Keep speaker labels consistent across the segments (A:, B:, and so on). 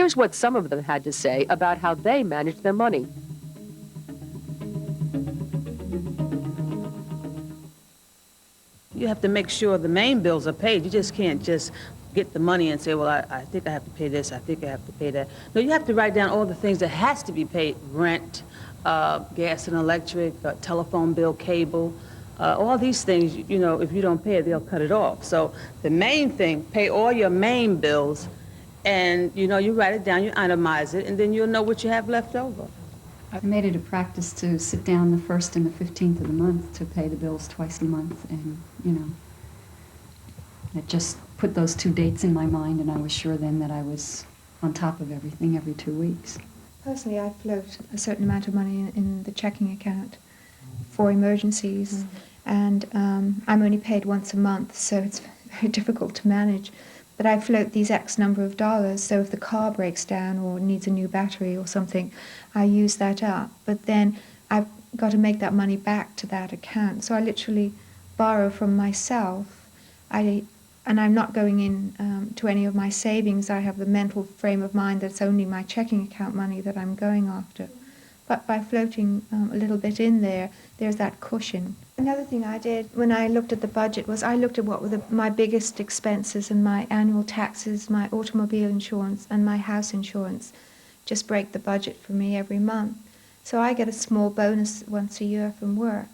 A: Here's what some of them had to say about how they manage their money.
B: You have to make sure the main bills are paid. You just can't just get the money and say, well, I think I have to pay this, I think I have to pay that. No, you have to write down all the things that has to be paid: rent, gas and electric, telephone bill, cable, all these things. You know, if you don't pay it, they'll cut it off. So the main thing, pay all your main bills, and you know, you write it down, you itemize it, and then you'll know what you have left over.
C: I've made it a practice to sit down the 1st and the 15th of the month to pay the bills twice a month, and, you know, I just put those 2 dates in my mind, and I was sure then that I was on top of everything every 2 weeks.
D: Personally, I float a certain amount of money in the checking account for emergencies, and I'm only paid once a month, so it's very difficult to manage. But I float these X number of dollars, so if the car breaks down or needs a new battery or something, I use that up. But then I've got to make that money back to that account. So I literally borrow from myself. And I'm not going in to any of my savings. I have the mental frame of mind that it's only my checking account money that I'm going after. But by floating a little bit in there, there's that cushion. Another thing I did when I looked at the budget was I looked at what were my biggest expenses, and my annual taxes, my automobile insurance, and my house insurance just break the budget for me every month. So I get a small bonus once a year from work.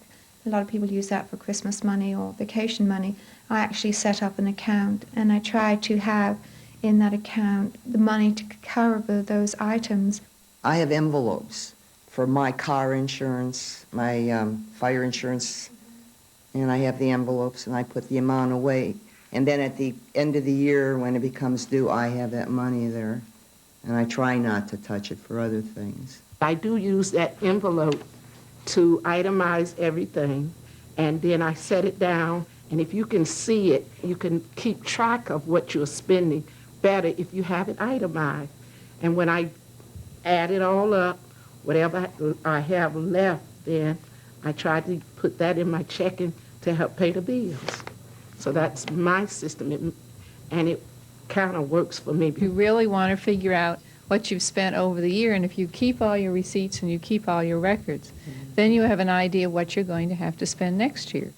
D: A lot of people use that for Christmas money or vacation money. I actually set up an account, and I try to have in that account the money to cover those items.
E: I have envelopes for my car insurance, my fire insurance, and I have the envelopes, and I put the amount away. And then at the end of the year, when it becomes due, I have that money there, and I try not to touch it for other things.
F: I do use that envelope to itemize everything, and then I set it down, and if you can see it, you can keep track of what you're spending better if you have it itemized. And when I add it all up, whatever I have left, then I try to put that in my checking to help pay the bills. So that's my system, and it kind of works for me.
G: You really want to figure out what you've spent over the year, and if you keep all your receipts and you keep all your records, then you have an idea what you're going to have to spend next year.